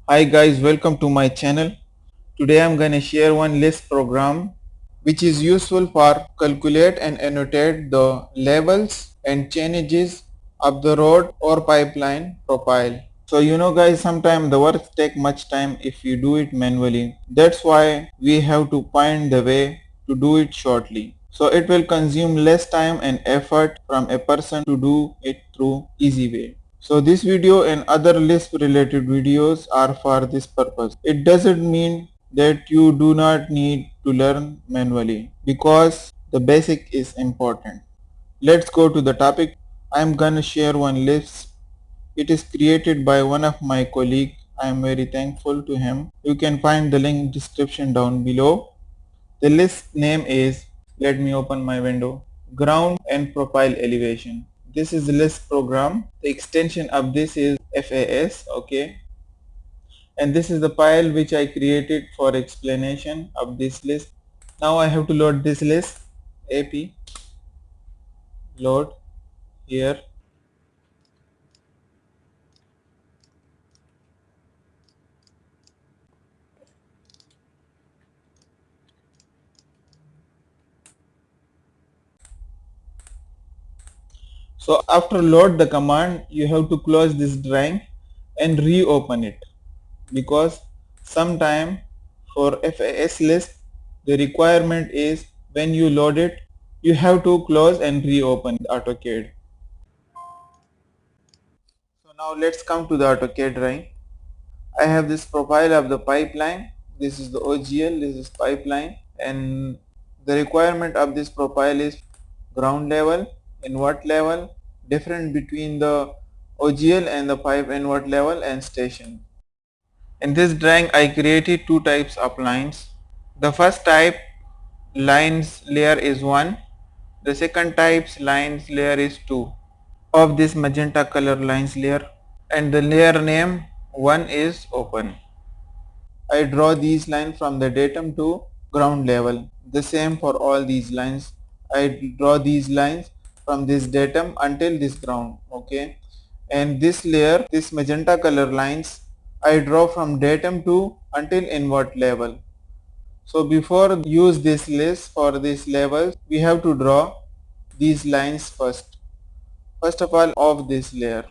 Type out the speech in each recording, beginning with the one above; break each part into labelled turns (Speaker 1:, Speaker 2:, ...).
Speaker 1: Hi guys, welcome to my channel. Today I'm gonna share one Lisp program which is useful for calculate and annotate the levels and changes of the road or pipeline profile. So guys, sometimes the work take much time if you do it manually. That's why we have to find the way to do it shortly. So it will consume less time and effort from a person to do it through easy way. So this video and other Lisp related videos are for this purpose. It doesn't mean that you do not need to learn manually because the basic is important. Let's go to the topic. I'm gonna share one Lisp. It is created by one of my colleague. I am very thankful to him. You can find the link description down below. The list name is, let me open my window, ground and profile elevation. This is the list program. The extension of this is FAS, okay. And this is the file which I created for explanation of this list. Now I have to load this list, AP, load here. So after load the command, you have to close this drawing and reopen it, because sometime for FAS list the requirement is when you load it you have to close and reopen AutoCAD. So now let's come to the AutoCAD drawing. I have this profile of the pipeline. This is the OGL, this is pipeline, and the requirement of this profile is ground level, invert level, difference between the OGL and the pipe invert level, and station. In this drawing I created two types of lines. The first type lines layer is 1. The second type's lines layer is 2 of this magenta color lines layer, and the layer name 1 is open. I draw these lines from the datum to ground level. The same for all these lines. I draw these lines from this datum until this ground, okay. And this layer, this magenta color lines, I draw from datum to until invert level. So before use this list for these levels, we have to draw these lines first. First of all, of this layer,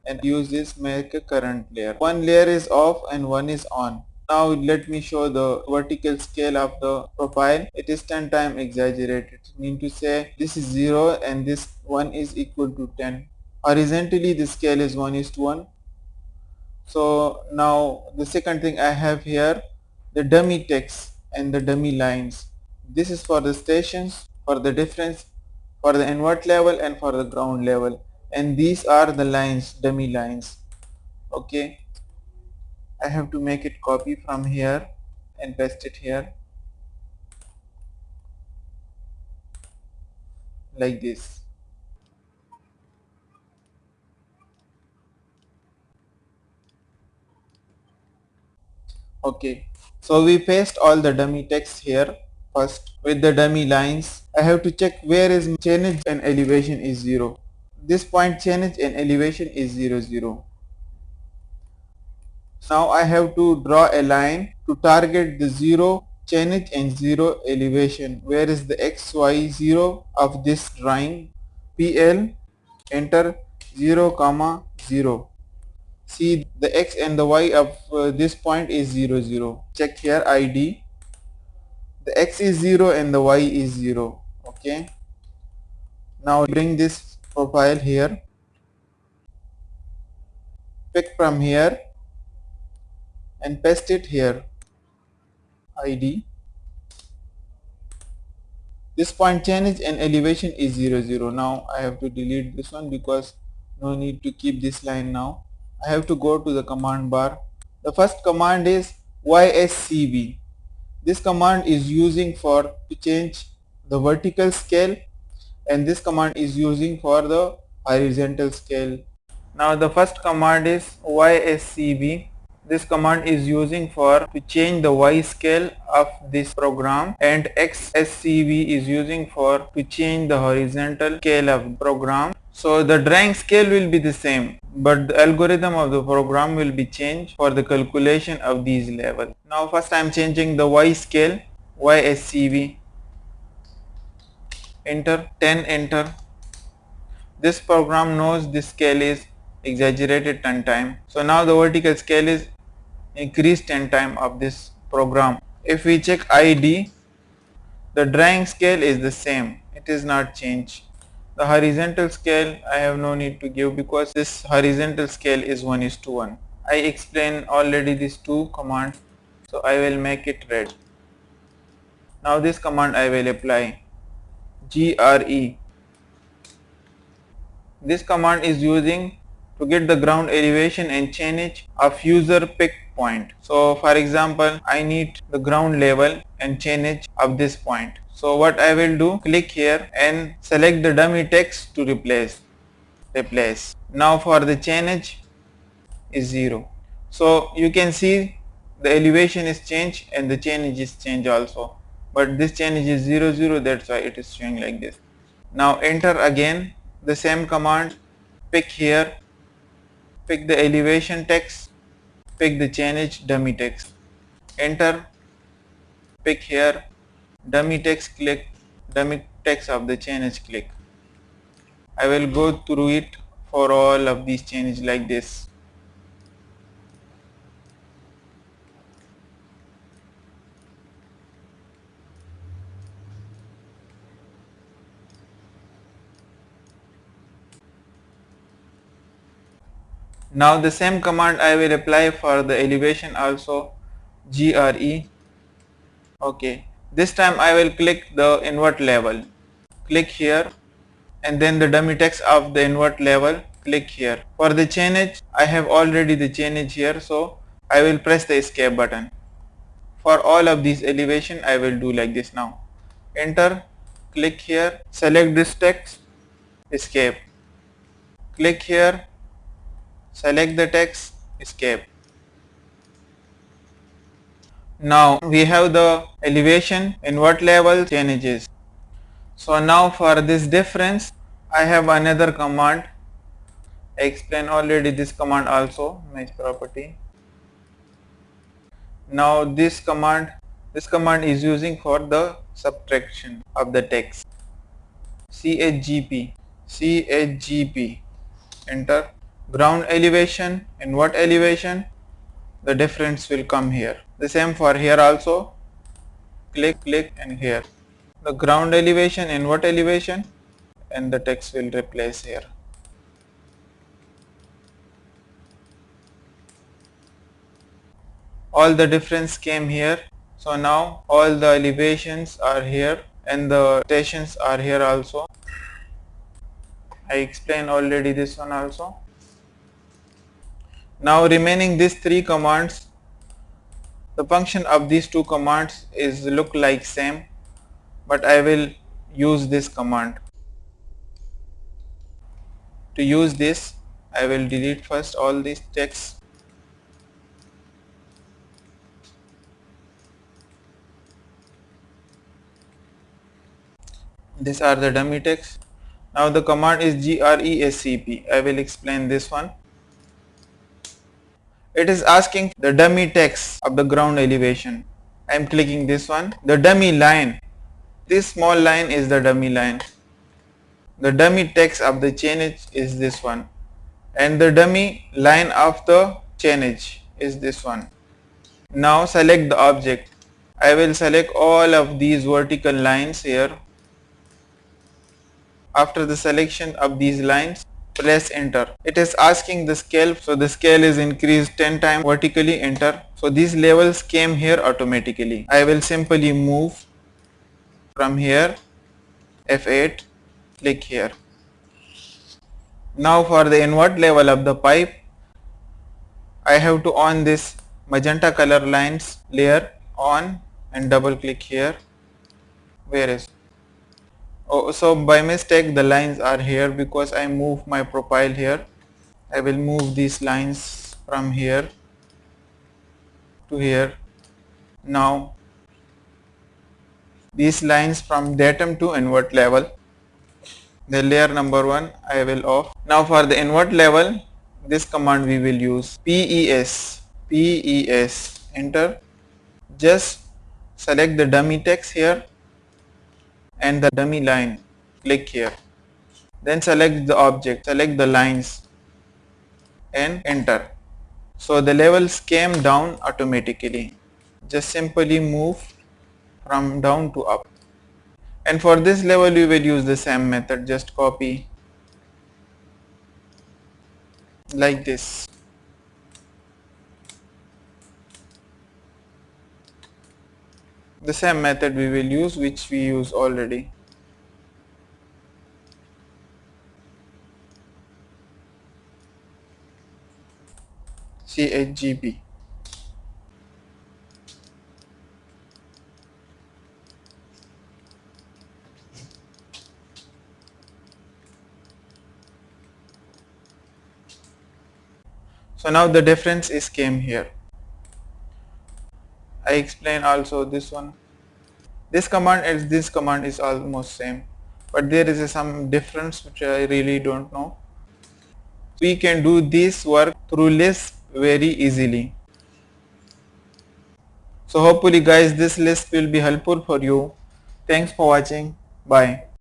Speaker 1: and use this make a current layer. One layer is off and one is on. Now let me show the vertical scale of the profile. It is 10 times exaggerated. Mean to say this is 0 and this 1 is equal to 10. Horizontally the scale is 1 is to 1. So now the second thing I have here, the dummy text and the dummy lines. This is for the stations, for the difference, for the invert level and for the ground level, and these are the lines, dummy lines, okay. I have to make it copy from here and paste it here like this. Okay, so we paste all the dummy text here first with the dummy lines. I have to check where is change and elevation is 0. This point change and elevation is 0 0. Now I have to draw a line to target the 0 change and 0 elevation. Where is the XY 0 of this drawing? PL, enter 0 comma 0. See, the X and the Y of this point is 0 0. Check here ID. The X is 0 and the Y is 0. Okay. Now bring this profile here. Pick from here and paste it here. ID. This point change and elevation is 0 0. Now I have to delete this one because no need to keep this line now. I have to go to the command bar. The first command is YSCB. This command is using for to change the vertical scale, and this command is using for the horizontal scale. Now the first command is YSCB. This command is using for to change the Y scale of this program, and XSCB is using for to change the horizontal scale of program. So the drawing scale will be the same, but the algorithm of the program will be changed for the calculation of these levels. Now first I am changing the Y scale, YSCV, enter, 10, enter. This program knows this scale is exaggerated 10 times. So now the vertical scale is increased 10 times of this program. If we check ID, the drawing scale is the same. It is not changed. The horizontal scale I have no need to give because this horizontal scale is 1:1. I explained already these two commands, so I will make it red. Now this command I will apply, GRE. This command is using to get the ground elevation and change of user pick point. So for example, I need the ground level and change of this point. So what I will do, click here and select the dummy text to replace. Now for the change is 0. So you can see the elevation is changed and the change is changed also. But this change is 0, 0, that's why it is showing like this. Now enter again the same command, pick here, pick the elevation text, pick the change dummy text, enter, pick here, dummy text, click, dummy text of the change, click. I will go through it for all of these changes like this. Now the same command I will apply for the elevation also, GRE. Okay, this time I will click the invert level, click here, and then the dummy text of the invert level, click here. For the change, I have already the change here, so I will press the escape button. For all of these elevation I will do like this now. Enter, click here, select this text, escape. Click here, select the text, escape. Now we have the elevation, invert level changes. So now for this difference I have another command. I explained already this command also, match property. Now this command is using for the subtraction of the text. CHGP, enter. Ground elevation, invert elevation, the difference will come here. The same for here also, click and here. The ground elevation, invert elevation, and the text will replace here. All the difference came here. So now all the elevations are here and the stations are here also. I explained already this one also. Now remaining these three commands, the function of these two commands is look like same, but I will use this command. To use this, I will delete first all these texts. These are the dummy text. Now the command is GRESCP. I will explain this one. It is asking the dummy text of the ground elevation. I am clicking this one. The dummy line. This small line is the dummy line. The dummy text of the change is this one. And the dummy line of the change is this one. Now select the object. I will select all of these vertical lines here. After the selection of these lines, press enter. It is asking the scale, so the scale is increased 10 times vertically, enter. So these levels came here automatically. I will simply move from here, F8, click here. Now for the invert level of the pipe, I have to on this magenta color lines layer on and double click here. Where is? Oh, so by mistake the lines are here because I move my profile here. I will move these lines from here to here. Now these lines from datum to invert level. The layer number 1 I will off. Now for the invert level, this command we will use PES, enter. Just select the dummy text here and the dummy line, click here. Then select the object, select the lines and enter. So the levels came down automatically. Just simply move from down to up. And for this level we will use the same method, just copy like this. The same method we will use which we use already. CHGP. So now the difference is came here. I explain also this one. This command and this command is almost same, but there is some difference which I really don't know. We can do this work through Lisp very easily. So hopefully guys this Lisp will be helpful for you. Thanks for watching. Bye.